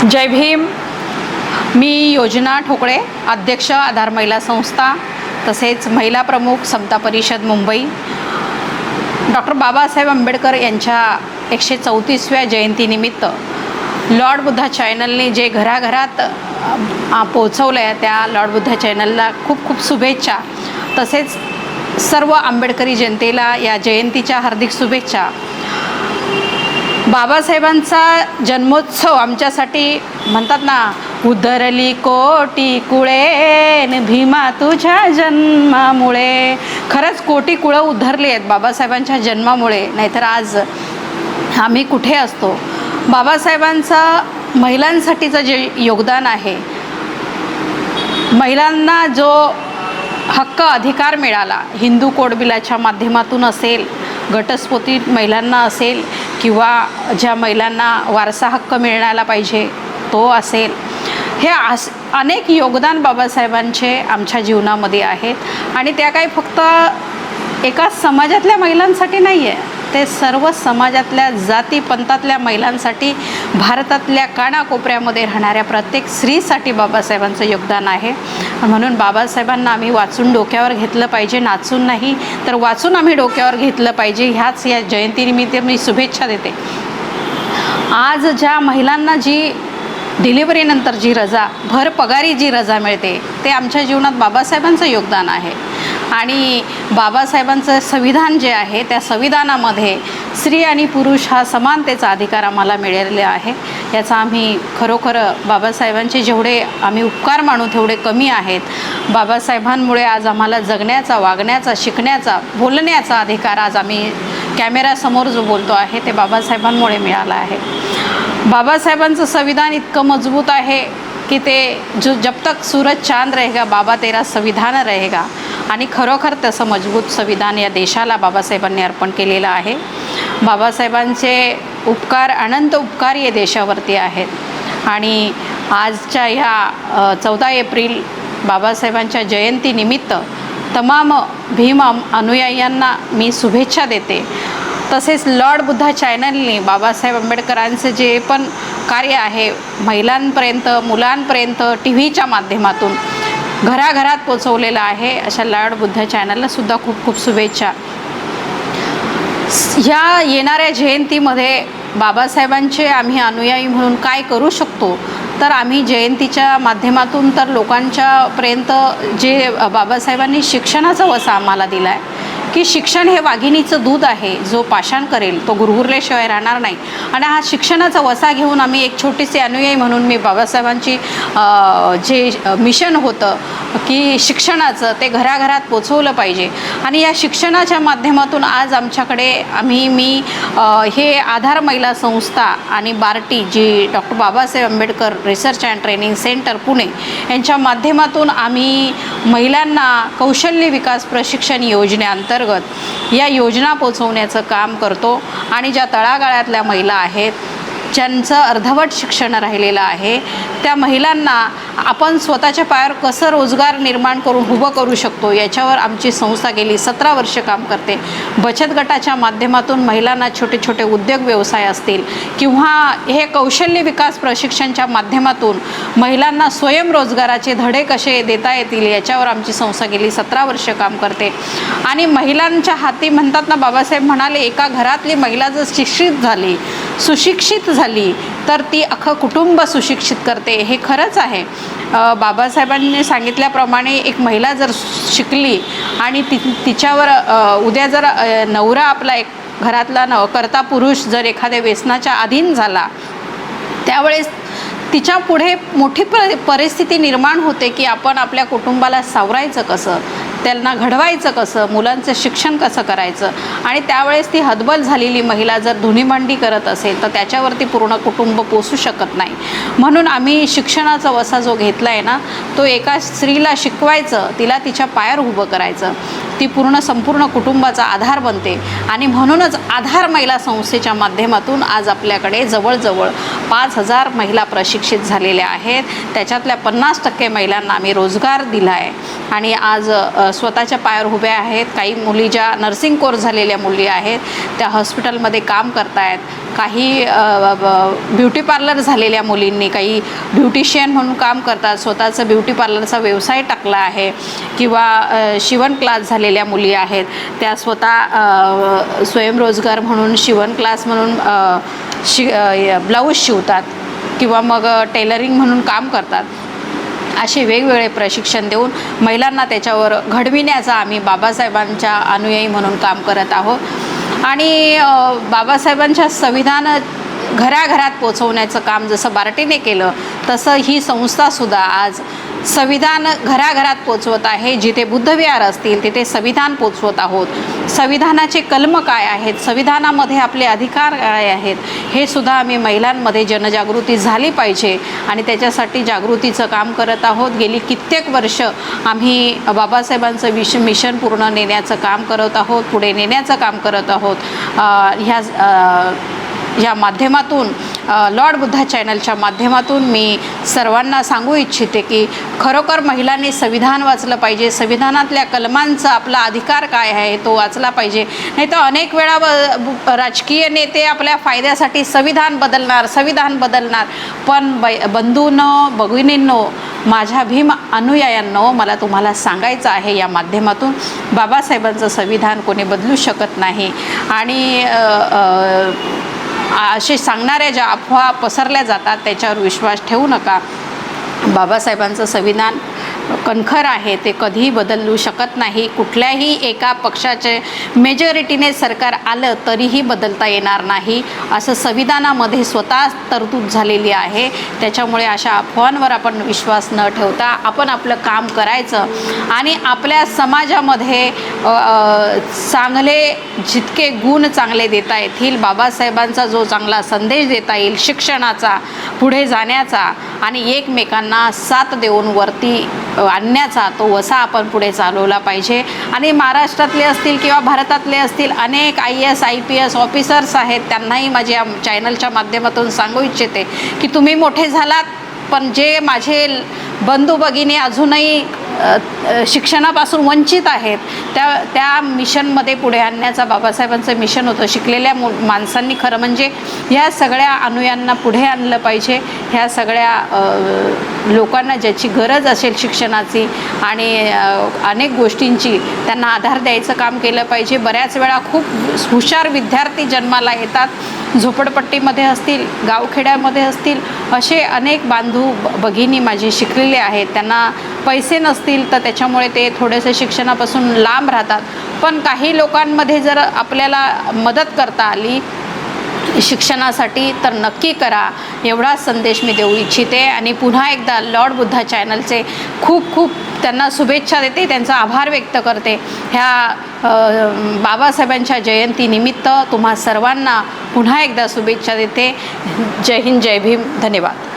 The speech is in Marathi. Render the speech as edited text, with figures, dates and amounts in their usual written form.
जय भीम। मी योजना ठोकळे, अध्यक्ष आधार महिला संस्था, तसेच महिला प्रमुख समता परिषद मुंबई। डॉक्टर बाबासाहेब आंबेडकर यांच्या 134व्या जयंतीनिमित्त लॉर्ड बुद्धा चॅनलने जे घराघरात पोहोचवलं आहे त्या लॉर्ड बुद्धा चॅनलला खूप खूप शुभेच्छा। तसेच सर्व आंबेडकरी जनतेला या जयंतीच्या हार्दिक शुभेच्छा। बाबासाहेबांचा जन्मोत्सव आमच्यासाठी म्हणतात ना, उधरली कोटी कुळे भीमा तुझ्या जन्मामुळे। खरंच कोटी कुळं उधरली आहेत बाबासाहेबांच्या जन्मामुळे, नाहीतर आज आम्ही कुठे असतो। बाबासाहेबांचं महिलांसाठीचं जे योगदान आहे, महिलांना जो हक्क अधिकार मिळाला, हिंदू कोड बिलाच्या माध्यमातून असेल, घटस्फोटित महिलांना असेल, किंवा ज्या महिलांना वारसा हक्क मिळायला पाहिजे तो असेल, हे अनेक योगदान बाबासाहेबांचे आमच्या जीवनामध्ये आहेत। आणि त्या काही फक्त एका समाजातल्या महिलांसाठी नाही आहे, ते सर्व समाजातल्या जातीपंथातल्या महिलांसाठी, भारतातल्या कानाकोपऱ्यामध्ये राहणाऱ्या प्रत्येक स्त्रीसाठी बाबासाहेबांचं योगदान आहे। म्हणून बाबासाहेबांना आम्ही वाचून डोक्यावर घेतलं पाहिजे, नाचून नाही तर वाचून आम्ही डोक्यावर घेतलं पाहिजे। ह्याच या जयंतीनिमित्त मी शुभेच्छा देते। आज ज्या महिलांना जी डिलिव्हरीनंतर जी रजा, भर पगारी जी रजा मिळते, ते आमच्या जीवनात बाबासाहेबांचं योगदान आहे। आणि बाबासाहेबांचं संविधान जे आहे, त्या संविधानामध्ये स्त्री आणि पुरुष हा समानतेचा अधिकार आम्हाला मिळालेला आहे। याचा आम्ही खरोखर बाबासाहेबांचे जेवढे आम्ही उपकार मानू तेवढे कमी आहेत। बाबासाहेबांमुळे आज आम्हाला जगण्याचा, वागण्याचा, शिकण्याचा, बोलण्याचा अधिकार आज आम्ही कॅमेऱ्यासमोर जो बोलतो आहे ते बाबासाहेबांमुळे मिळाला आहे। बाबासाहेबांचं संविधान इतकं मजबूत आहे की ते जब तक सूरज चांद रहेगा बाबा तेरा संविधान रहेगा। आणि खरोखर तसं मजबूत संविधान या देशाला बाबासाहेबांनी अर्पण केलेलं आहे। बाबासाहेबांचे उपकार, अनंत उपकार या देशावरती आहेत। आणि आजच्या ह्या 14 एप्रिल बाबासाहेबांच्या जयंतीनिमित्त तमाम भीम अनुयायांना मी शुभेच्छा देते। तसेच लॉर्ड बुद्धा चॅनलने बाबासाहेब आंबेडकरांचे जे पण कार्य आहे, महिलांपर्यंत, मुलांपर्यंत टी व्हीच्या माध्यमातून घराघरात पोचवलेलं आहे, अशा लॉर्ड बुद्धा चॅनलला सुद्धा खूप खूप शुभेच्छा। ह्या येणाऱ्या जयंतीमध्ये बाबासाहेबांचे आम्ही अनुयायी म्हणून काय करू शकतो, तर आम्ही जयंतीच्या माध्यमातून तर लोकांच्यापर्यंत जे बाबासाहेबांनी शिक्षणाचा वसा आम्हाला दिला आहे की शिक्षण हे वाघिणीचं दूध आहे, जो पाषाण करेल तो गुरगुरल्याशिवाय राहणार नाही। आणि हा शिक्षणाचा वसा घेऊन आम्ही एक छोटीशी अनुयायी म्हणून मी बाबासाहेबांची जे मिशन होतं की शिक्षणाचं, ते घराघरात पोचवलं पाहिजे। आणि या शिक्षणाच्या माध्यमातून आज आमच्याकडे मी हे आधार महिला संस्था आणि बार्टी, जी doctor Babasaheb Ambedkar research and training centre Pune यांच्या माध्यमातून आम्ही महिलांना कौशल्य विकास प्रशिक्षण योजनेअंतर्गत या योजना पोचवण्याचं काम करतो। आणि ज्या तळागाळातल्या महिला आहेत, ज्यांचं अर्धवट शिक्षण राहिलेलं आहे, त्या महिलांना आपण स्वतःच्या पायावर कसं रोजगार निर्माण करून उभं करू शकतो, याच्यावर आमची संस्था गेली 17 वर्ष काम करते। बचत गटाच्या माध्यमातून महिलांना छोटे छोटे उद्योग व्यवसाय असतील, किंवा हे कौशल्य विकास प्रशिक्षणच्या माध्यमातून महिलांना स्वयंरोजगाराचे धडे कसे देता येतील, याच्यावर आमची संस्था गेली 17 वर्ष काम करते। आणि महिलांच्या हाती म्हणतात ना, बाबासाहेब म्हणाले, एका घरातली महिला जर शिक्षित झाली, सुशिक्षित झाली, तर ती अख्खं कुटुंब सुशिक्षित करते। हे खरंच आहे। बाबासाहेबांनी सांगितल्याप्रमाणे एक महिला जर शिकली आणि तिच्यावर उद्या जर नवरा आपला एक घरातला करता पुरुष जर एखाद्या व्यसनाच्या अधीन झाला, त्यावेळेस तिच्या पुढे मोठी परिस्थिती निर्माण होते की आपण आपल्या कुटुंबाला सावरायचं कसं, त्यांना घडवायचं कसं, मुलांचं शिक्षण कसं करायचं। आणि त्यावेळेस ती हतबल झालेली महिला जर धुनीभांडी करत असेल तर त्याच्यावरती पूर्ण कुटुंब पोसू शकत नाही। म्हणून आम्ही शिक्षणाचा वसा जो घेतला आहे ना, तो एका स्त्रीला शिकवायचं, तिला तिच्या पायावर उभं करायचं, ती संपूर्ण कुटुंबाचा आधार बनते। आणि म्हणूनच आधार महिला संस्थेच्या माध्यमातून आज आपल्याकडे जवळजवळ 5000 महिला प्रशिक्षित झालेल्या आहेत। त्याच्यातल्या 50% महिलांना आम्ही रोजगार दिला आहे। आणि आज स्वतःच्या पायावर उभ्या आहेत, काही मुली ज्या नर्सिंग कोर्स झालेल्या मुली आहेत त्या हॉस्पिटलमध्ये काम करत आहेत, काही ब्युटी पार्लर झालेल्या मुलींनी, काही ब्युटिशियन म्हणून काम करतात, स्वतःचं ब्युटी पार्लरचा व्यवसाय टाकला आहे, किंवा शिवण क्लास झालेल्या मुली आहेत त्या स्वतः स्वयंरोजगार म्हणून शिवण क्लास म्हणून ब्लाऊज शिवतात किंवा मग टेलरिंग म्हणून काम करतात. असे वेगवेगळे प्रशिक्षण देऊन महिलांना त्याच्यावर घडविण्याचा आम्ही बाबासाहेबांच्या अनुयायी म्हणून काम करत आहोत. आणि बाबासाहेबांच्या संविधान घराघरात पोचवण्याचं काम जसं बार्टीने केलं तसं ही संस्थासुद्धा आज संविधान घराघरात पोचवत आहे. जिथे बुद्धविहार असतील तिथे संविधान पोचवत आहोत. संविधानाचे कलम काय आहेत, संविधानामध्ये आपले अधिकार काय आहेत, हे सुद्धा आम्ही महिलांमध्ये जनजागृती झाली पाहिजे आणि त्याच्यासाठी जागृतीचं काम करत आहोत. गेली कित्येक वर्ष आम्ही बाबासाहेबांचं मिशन पूर्ण नेण्याचं काम करत आहोत, पुढे नेण्याचं काम करत आहोत. ह्या माध्यमातून लॉर्ड बुद्धा चॅनलच्या माध्यमातून मी सर्वांना सांगू इच्छिते की खरोखर महिलांनी संविधान वाचलं पाहिजे. संविधानातल्या कलमांचा आपला अधिकार काय आहे तो वाचला पाहिजे. नाही तर अनेक वेळा राजकीय नेते आपल्या फायद्यासाठी संविधान बदलणार. पण बंधूंनो, भगिनींनो, माझ्या भीम अनुयायांनो, मला तुम्हाला सांगायचं आहे या माध्यमातून बाबासाहेबांचं संविधान कोणी बदलू शकत नाही. आणि असे सांगणाऱ्या ज्या अफवा पसरल्या जातात त्याच्यावर विश्वास ठेवू नका. बाबासाहेबांचं संविधान कणखर आहे, ते कधीही बदलू शकत नाही. कुठल्याही एका पक्षाचे मेजॉरिटीने सरकार आलं तरीही बदलता येणार नाही, असं संविधानामध्ये स्वतः तरतूद झालेली आहे. त्याच्यामुळे अशा अफवांवर आपण विश्वास न ठेवता आपण आपलं काम करायचं आणि आपल्या समाजामध्ये चांगले जितके गुण चांगले देता येतील, बाबासाहेबांचा जो चांगला संदेश देता येईल शिक्षणाचा, पुढे जाण्याचा आणि एकमेकांना साथ देऊन वरती आणण्याचा, तो वसा आपण पुढे चालवला पाहिजे. आणि महाराष्ट्रातले असतील किंवा भारतातले असतील अनेक IAS IPS ऑफिसर्स आहेत, त्यांनाही माझ्या चॅनलच्या माध्यमातून सांगू इच्छिते की तुम्ही मोठे झालात, पण जे माझे बंधू भगिनी अजूनही शिक्षणापासून वंचित आहेत त्या मिशनमध्ये पुढे आणण्याचा बाबासाहेबांचं मिशन होतं. शिकलेल्या माणसांनी खरं म्हणजे ह्या सगळ्या अनुयांना पुढे आणलं पाहिजे. ह्या सगळ्या लोकांना ज्याची गरज असेल शिक्षणाची आणि अनेक गोष्टींची त्यांना आधार द्यायचं काम केलं पाहिजे. बऱ्याच वेळा खूप हुशार विद्यार्थी जन्माला येतात, झोपडपट्टीमध्ये असतील, गावखेड्यामध्ये असतील, असे अनेक बांधू भगिनी माझी शिकलेले आहेत. त्यांना पैसे नसतील तर त्याच्यामुळे ते थोडेसे शिक्षणापासून लांब राहतात. पण काही लोकांमध्ये जर आपल्याला मदत करता आली शिक्षणासाठी तर नक्की करा, एवढा संदेश मी देऊ इच्छिते. आणि पुन्हा एकदा लॉर्ड बुद्धा चॅनलचे खूप खूप त्यांना शुभेच्छा देते, त्यांचा आभार व्यक्त करते. ह्या बाबासाहेबांच्या जयंतीनिमित्त तुम्हा सर्वांना पुन्हा एकदा शुभेच्छा देते. जय हिंद, जय भीम, धन्यवाद.